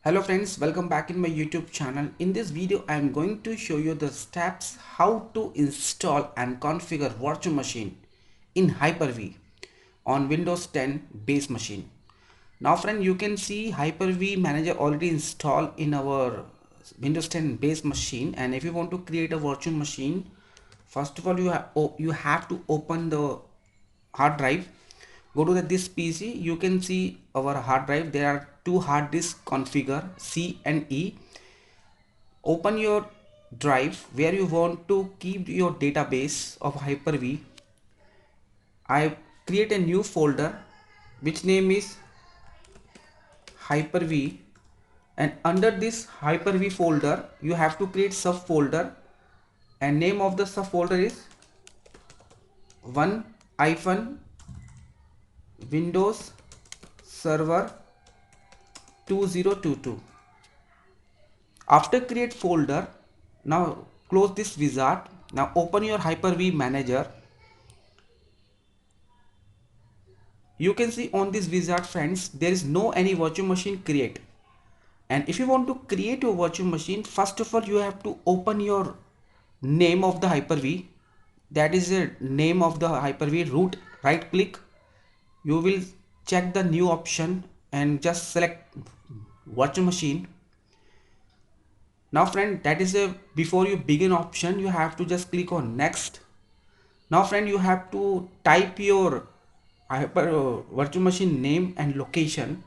Hello friends, welcome back in my YouTube channel. In this video I am going to show you the steps how to install and configure virtual machine in Hyper-V on Windows 10 base machine. Now friend, you can see Hyper-V manager already installed in our Windows 10 base machine, and if you want to create a virtual machine, first of all you have to open the hard drive. Go to this PC. You can see our hard drive. There are two hard disks configure, C and E. Open your drive where you want to keep your database of Hyper-V. I create a new folder which name is Hyper-V, and under this Hyper-V folder you have to create subfolder, and name of the subfolder is 1 hyphen Windows Server 2022. After create folder, now close this wizard. Now open your Hyper-V manager. You can see on this wizard friends, there is no any virtual machine create. And if you want to create your virtual machine, first of all you have to open your name of the Hyper-V. That is the name of the Hyper-V. Root, right click. You will check the new option and just select virtual machine. Now friend, that is a before you begin option. You have to just click on next. Now friend, you have to type your virtual machine name and location.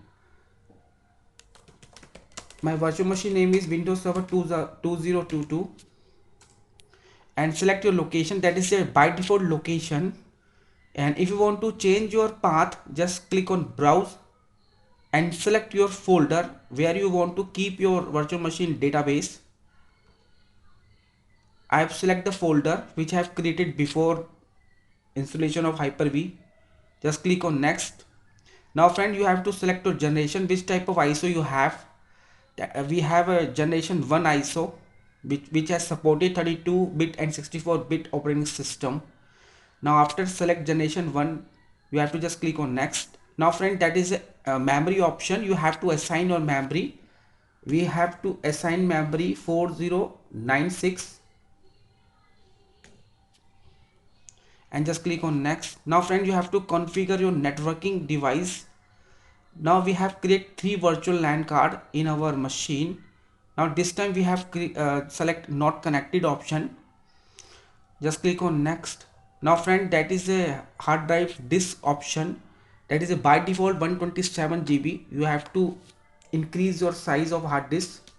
My virtual machine name is Windows Server 2022, and select your location. That is your by default location. And if you want to change your path, just click on browse and select your folder where you want to keep your virtual machine database. I have select the folder which I have created before installation of Hyper-V. Just click on next. Now friend, you have to select your generation, which type of ISO you have. We have a generation 1 ISO which has supported 32-bit and 64-bit operating system. Now after select generation 1, you have to just click on next. Now friend, that is a memory option. You have to assign your memory. We have to assign memory 4096 and just click on next. Now friend, you have to configure your networking device. Now we have create 3 virtual LAN card in our machine. Now this time we have select not connected option. Just click on next. Now friend, that is a hard drive disk option. That is a by default 127 GB. You have to increase your size of hard disk.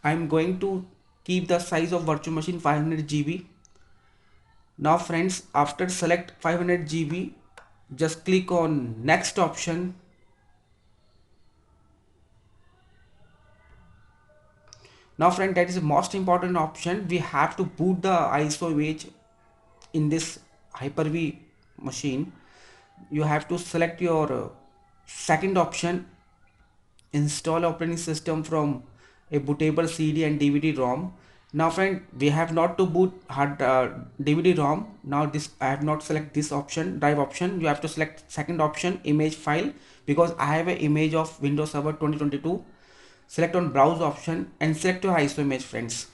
I am going to keep the size of virtual machine 500 GB. Now friends, after select 500 GB, just click on next option. Now friend, that is the most important option. We have to boot the ISO image in this Hyper-V machine. You have to select your second option, install operating system from a bootable CD and DVD ROM. Now friend, we have not to boot hard DVD ROM. Now this I have not select this option, drive option. You have to select second option, image file, because I have an image of Windows Server 2022. Select on browse option and select your ISO image friends.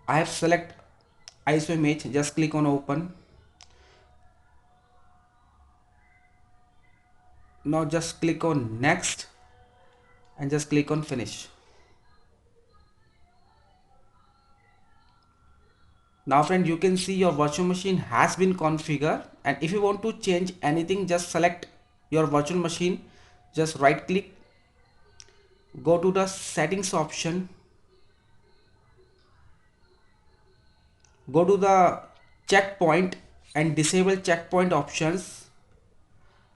I have select ISO image, just click on open. Now just click on next and just click on finish. Now friend, you can see your virtual machine has been configured, and if you want to change anything, just select your virtual machine, just right click, go to the settings option, go to the checkpoint and disable checkpoint options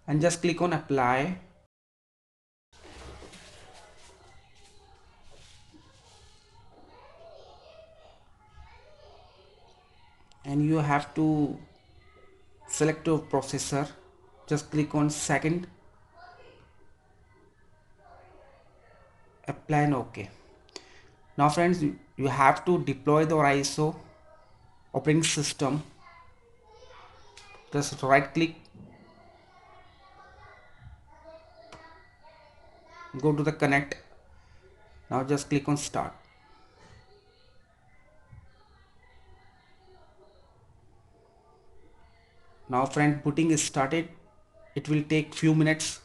and just click on apply. And you have to select your processor, just click on second, apply and OK. Now friends, you have to deploy the ISO. operating system, just right click, go to the connect. Now just click on start. Now friend, booting is started. It will take few minutes.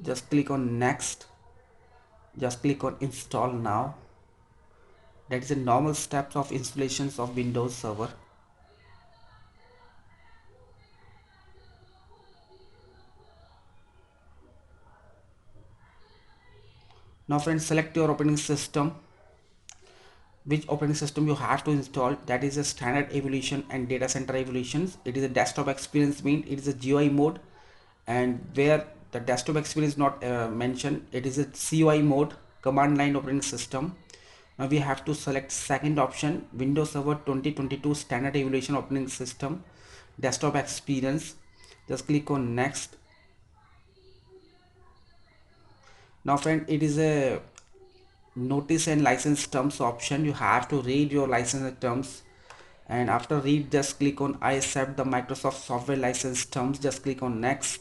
Just click on next. Just click on install now. That is the normal steps of installations of Windows Server. Now friends, select your operating system, which operating system you have to install. That is a standard evolution and data center evolutions. It is a desktop experience, mean it is a GUI mode, and where the desktop experience is not mentioned, it is a CUI mode, command line operating system. Now we have to select second option, Windows Server 2022 standard evolution operating system, desktop experience. Just click on next. Now friend, it is a notice and license terms option. You have to read your license terms, and after read, just click on I accept the Microsoft software license terms. Just click on next.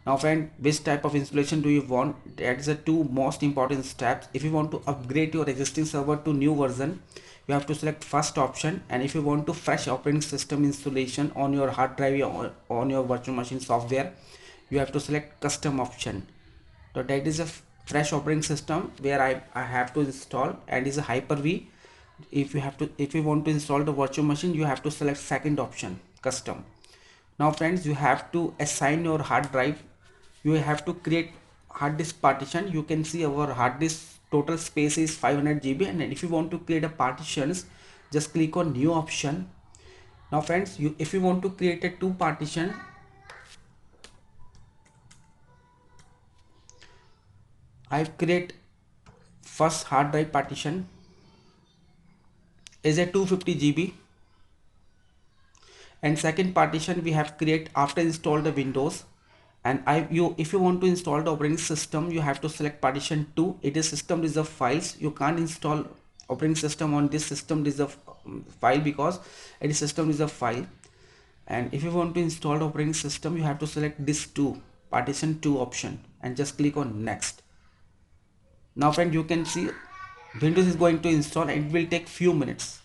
Now friend, which type of installation do you want? That is the two most important steps. If you want to upgrade your existing server to new version, you have to select first option, and if you want to fresh operating system installation on your hard drive or on your virtual machine software, you have to select custom option. So that is a fresh operating system where I have to install, and is a Hyper-V. If you want to install the virtual machine, you have to select second option, custom. Now friends, you have to assign your hard drive. You have to create hard disk partition. You can see our hard disk total space is 500 GB, and if you want to create a partitions, just click on new option. Now friends, if you want to create a two partition, I create first hard drive partition is a 250 GB, and second partition we have create after install the Windows. And if you want to install the operating system, you have to select partition 2. It is system reserved files. You can't install operating system on this system reserved file because it is system reserved file. And if you want to install the operating system, you have to select this 2, partition 2 option, and just click on next. Now friend, you can see Windows is going to install, and it will take few minutes.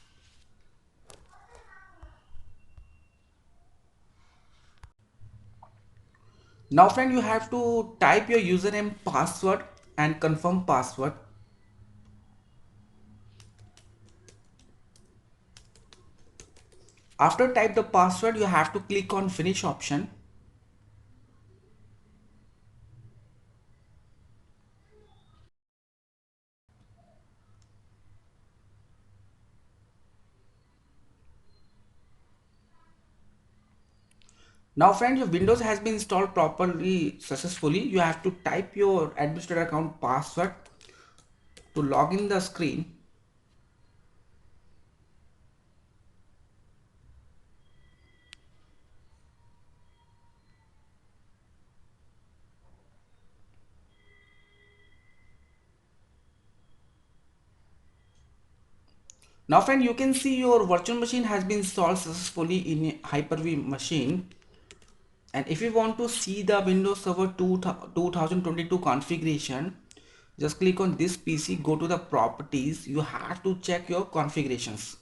Now friend, you have to type your username, password, and confirm password. After type the password, you have to click on finish option. Now friend, your Windows has been installed properly successfully. You have to type your administrator account password to log in the screen. Now friend, you can see your virtual machine has been installed successfully in a Hyper-V machine. And if you want to see the Windows Server 2022 configuration, just click on this PC, go to the properties. You have to check your configurations.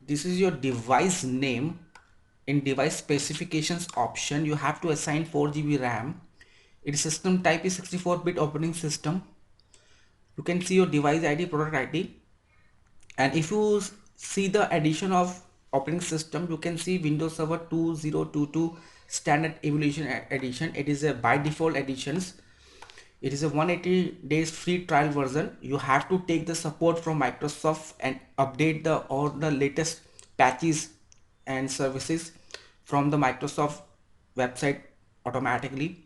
This is your device name. In device specifications option, you have to assign 4 GB RAM. Its system type is 64-bit operating system. You can see your device ID, product ID. And if you see the addition of operating system, you can see Windows Server 2022 standard evolution edition. It is a by default editions. It is a 180 days free trial version. You have to take the support from Microsoft and update all the latest patches and services from the Microsoft website automatically.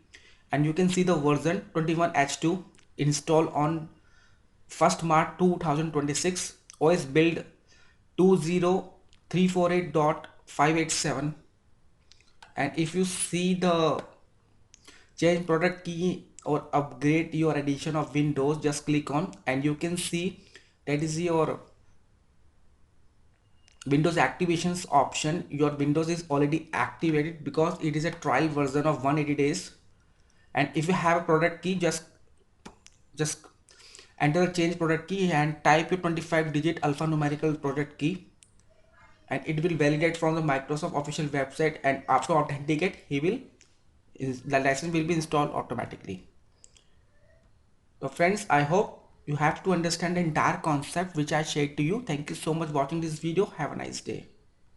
And you can see the version 21H2 install on 1st March 2026, OS build 20348.587. And if you see the change product key or upgrade your edition of Windows, just click on, and you can see that is your Windows activations option. Your Windows is already activated because it is a trial version of 180 days. And if you have a product key, just enter the change product key and type your 25-digit alphanumerical product key, and it will validate from the Microsoft official website, and after authenticate the license will be installed automatically. So friends, I hope you have to understand the entire concept which I shared to you. Thank you so much for watching this video. Have a nice day.